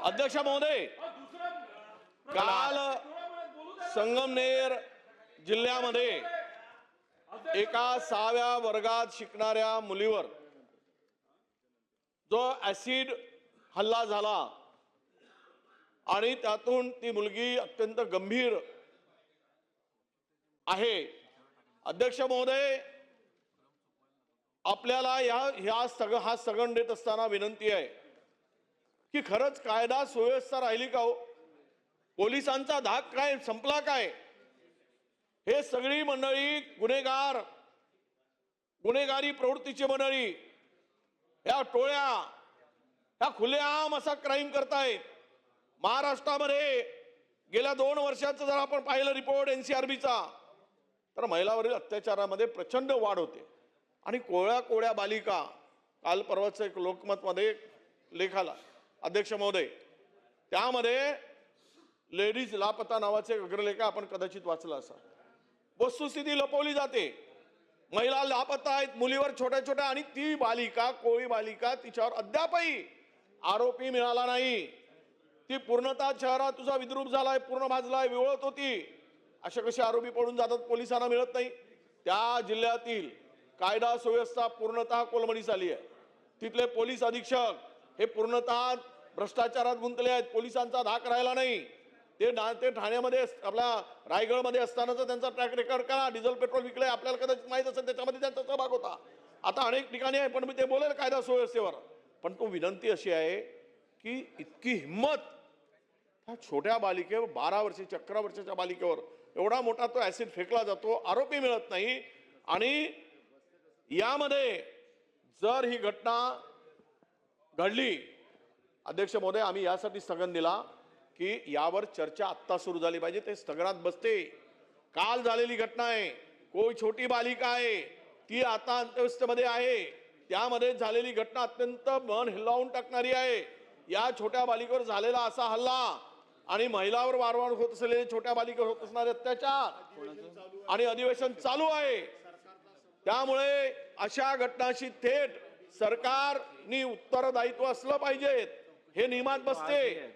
अध्यक्ष महोदय, काल संगमनेर जिल्ह्यामध्ये एका 6व्या वर्गात शिकणाऱ्या मुलीवर जो ऍसिड हल्ला झाला आणि त्यातून ती मुलगी अत्यंत गंभीर आहे। अध्यक्ष महोदय, आपल्याला हा सगळं देत असताना विनंती आहे की खरंच कायदा सुव्यवस्था राहिली का हो? पोलिसांचा धाक काय संपला काय? हे सगळी मंडळी गुन्हेगारी प्रवृत्तीची मंडळी, या टोळ्या ह्या खुलेआम असा क्राईम करतायत। महाराष्ट्रामध्ये गेल्या 2 वर्षाचं जर आपण पाहिलं रिपोर्ट एनसीआरबीचा, तर महिलावरील अत्याचारामध्ये प्रचंड वाढ होते। आणि कोळ्या बालिका, काल परवाच एक लोकमतमध्ये लेख आला अध्यक्ष महोदय, त्यामध्ये लेडीज लापता नावाचे अग्रलेख आपण कदाचित वाचला असा। वस्तुस्थिती लपवली जाते, महिला लापता आहेत मुलीवर छोट्या छोट्या, आणि ती बालिका कोळी बालिका, तिच्यावर अद्यापही आरोपी मिळाला नाही। ती पूर्णतः चेहरा तुझा विद्रूप झालाय, पूर्ण भाजलाय, विवळत होती। असे कसे आरोपी पळून जातात, पोलिसांना मिळत नाही? त्या जिल्ह्यातील कायदा सुव्यवस्था पूर्णतः कोलमडीस आली आहे। तिथले पोलीस अधीक्षक हे पूर्णतः भ्रष्टाचारात गुंतले आहेत। पोलिसांचा धाक राहिला नाही। ते ठाण्यामध्ये आपल्या रायगडमध्ये असतानाचा त्यांचा ट्रॅक रेकॉर्ड करा। डिझेल पेट्रोल विकले, आपल्याला कदाचित माहित असेल, त्याच्यामध्ये त्यांचा सहभाग होता। आता अनेक ठिकाणी आहे, पण मी ते बोलेल कायदा सुव्यवस्थेवर। पण तो विनंती अशी आहे की इतकी हिंमत त्या छोट्या बालिकेवर, 12 वर्षाच्या 11 वर्षाच्या बालिकेवर एवढा मोठा तो ऍसिड फेकला जातो, आरोपी मिळत नाही। आणि यामध्ये जर ही घटना घडली, अध्यक्ष महोदय, आम्ही यासाठी स्थगन दिला की यावर चर्चा आत्ता सुरू झाली पाहिजे, ते स्थगनात बसते। काल झालेली घटना आहे, कोई छोटी बालिका आहे, ती आता अंत्यवस्थेमध्ये आहे। त्यामध्ये झालेली घटना अत्यंत मन हिलावून टाकणारी आहे। या छोट्या बालिकेवर झालेला असा हल्ला आणि महिलावर वारंवार होत असलेले छोट्या बालिकेवर होत असणारे अत्याचार आणि अधिवेशन चालू आहे। त्यामुळे अशा घटनांची थेट सरकारनी उत्तरदायित्व असलं पाहिजे, हे नियमात बसते।